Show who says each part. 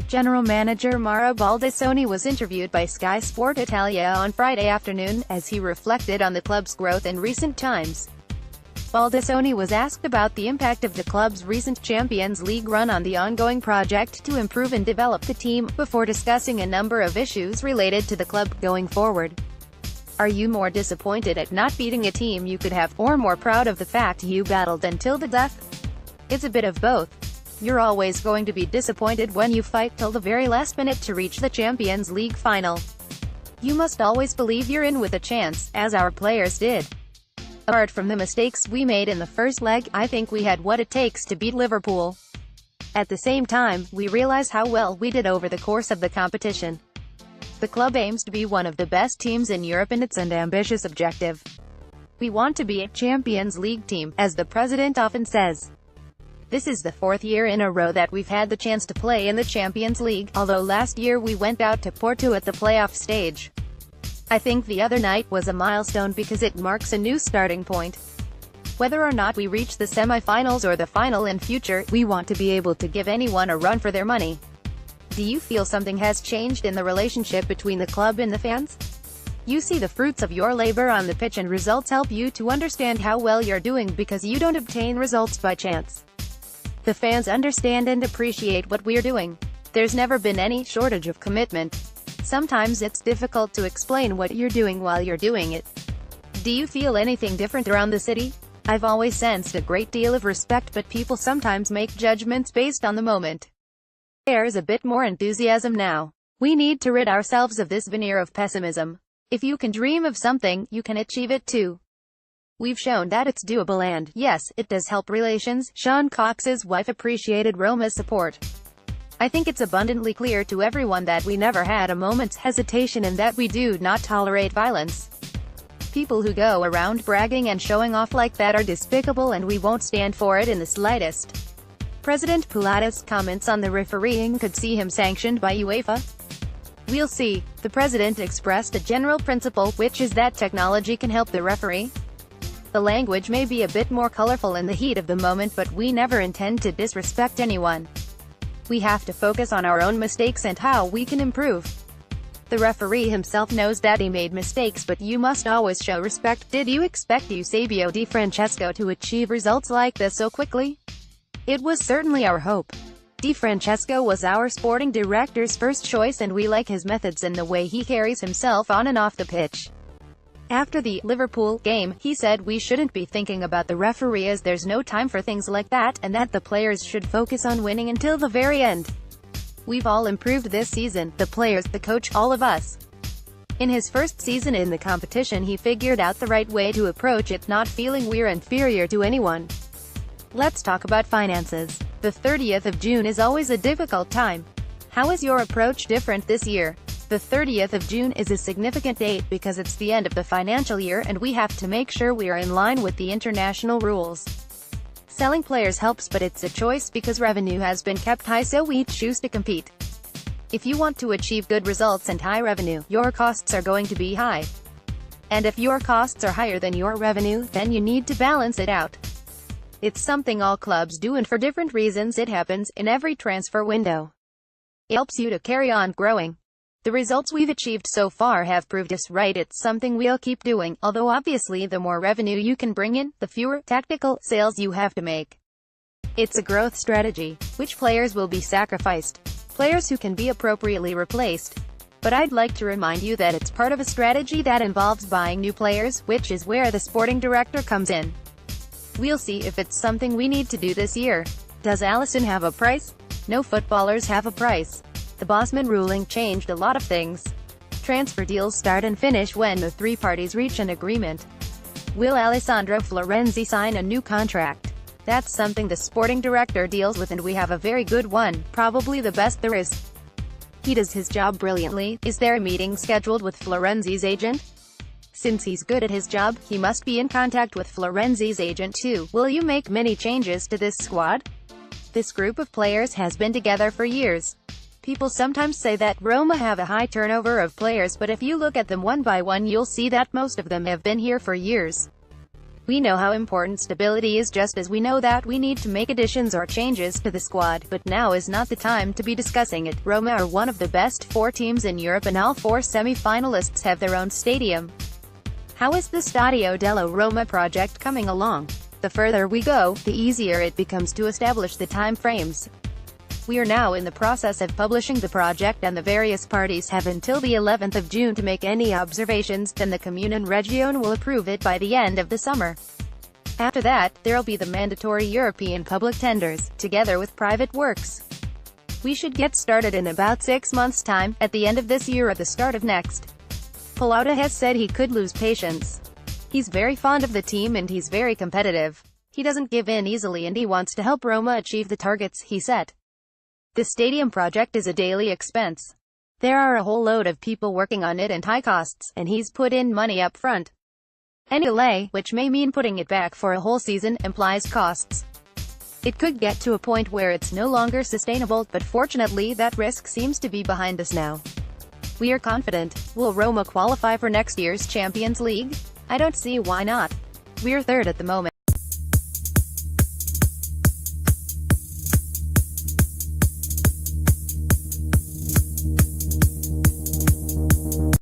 Speaker 1: General manager Mauro Baldissoni was interviewed by Sky Sport Italia on Friday afternoon, as he reflected on the club's growth in recent times. Baldissoni was asked about the impact of the club's recent Champions League run on the ongoing project to improve and develop the team, before discussing a number of issues related to the club going forward. Are you more disappointed at not beating a team you could have, or more proud of the fact you battled until the death? It's a bit of both. You're always going to be disappointed when you fight till the very last minute to reach the Champions League final. You must always believe you're in with a chance, as our players did. Apart from the mistakes we made in the first leg, I think we had what it takes to beat Liverpool. At the same time, we realize how well we did over the course of the competition. The club aims to be one of the best teams in Europe, and it's an ambitious objective. We want to be a Champions League team, as the president often says. This is the fourth year in a row that we've had the chance to play in the Champions League, although last year we went out to Porto at the playoff stage. I think the other night was a milestone because it marks a new starting point. Whether or not we reach the semi-finals or the final in future, we want to be able to give anyone a run for their money. Do you feel something has changed in the relationship between the club and the fans? You see the fruits of your labor on the pitch, and results help you to understand how well you're doing, because you don't obtain results by chance. The fans understand and appreciate what we're doing. There's never been any shortage of commitment. Sometimes it's difficult to explain what you're doing while you're doing it. Do you feel anything different around the city? I've always sensed a great deal of respect, but people sometimes make judgments based on the moment. There's a bit more enthusiasm now. We need to rid ourselves of this veneer of pessimism. If you can dream of something, you can achieve it too. We've shown that it's doable, and, yes, it does help relations. Sean Cox's wife appreciated Roma's support. I think it's abundantly clear to everyone that we never had a moment's hesitation and that we do not tolerate violence. People who go around bragging and showing off like that are despicable, and we won't stand for it in the slightest. President Pilates' comments on the refereeing could see him sanctioned by UEFA. We'll see. The president expressed a general principle, which is that technology can help the referee. The language may be a bit more colorful in the heat of the moment, but we never intend to disrespect anyone. We have to focus on our own mistakes and how we can improve. The referee himself knows that he made mistakes, but you must always show respect. Did you expect Eusebio Di Francesco to achieve results like this so quickly? It was certainly our hope. Di Francesco was our sporting director's first choice, and we like his methods and the way he carries himself on and off the pitch. After the Liverpool game, he said we shouldn't be thinking about the referee, as there's no time for things like that, and that the players should focus on winning until the very end. We've all improved this season, the players, the coach, all of us. In his first season in the competition, he figured out the right way to approach it, not feeling we're inferior to anyone. Let's talk about finances. The 30th of June is always a difficult time. How is your approach different this year? The 30th of June is a significant date because it's the end of the financial year, and we have to make sure we are in line with the international rules. Selling players helps, but it's a choice because revenue has been kept high, so we choose to compete. If you want to achieve good results and high revenue, your costs are going to be high. And if your costs are higher than your revenue, then you need to balance it out. It's something all clubs do, and for different reasons it happens in every transfer window. It helps you to carry on growing. The results we've achieved so far have proved us right. It's something we'll keep doing, although obviously the more revenue you can bring in, the fewer tactical sales you have to make. It's a growth strategy. Which players will be sacrificed? Players who can be appropriately replaced. But I'd like to remind you that it's part of a strategy that involves buying new players, which is where the sporting director comes in. We'll see if it's something we need to do this year. Does Alisson have a price? No footballers have a price. The Bosman ruling changed a lot of things. Transfer deals start and finish when the three parties reach an agreement. Will Alessandro Florenzi sign a new contract? That's something the sporting director deals with, and we have a very good one, probably the best there is. He does his job brilliantly. Is there a meeting scheduled with Florenzi's agent? Since he's good at his job, he must be in contact with Florenzi's agent too. Will you make many changes to this squad? This group of players has been together for years. People sometimes say that Roma have a high turnover of players, but if you look at them one by one, you'll see that most of them have been here for years. We know how important stability is, just as we know that we need to make additions or changes to the squad, but now is not the time to be discussing it. Roma are one of the best 4 teams in Europe and all 4 semi-finalists have their own stadium. How is the Stadio della Roma project coming along? The further we go, the easier it becomes to establish the time frames. We are now in the process of publishing the project and the various parties have until the 11th of June to make any observations, then the Comune Regione will approve it by the end of the summer. After that, there'll be the mandatory European public tenders, together with private works. We should get started in about 6 months' time, at the end of this year or the start of next. Palauta has said he could lose patience. He's very fond of the team and he's very competitive. He doesn't give in easily and he wants to help Roma achieve the targets he set. The stadium project is a daily expense. There are a whole load of people working on it and high costs, and he's put in money up front. Any delay, which may mean putting it back for a whole season, implies costs. It could get to a point where it's no longer sustainable, but fortunately that risk seems to be behind us now. We are confident. Will Roma qualify for next year's Champions League? I don't see why not. We're third at the moment.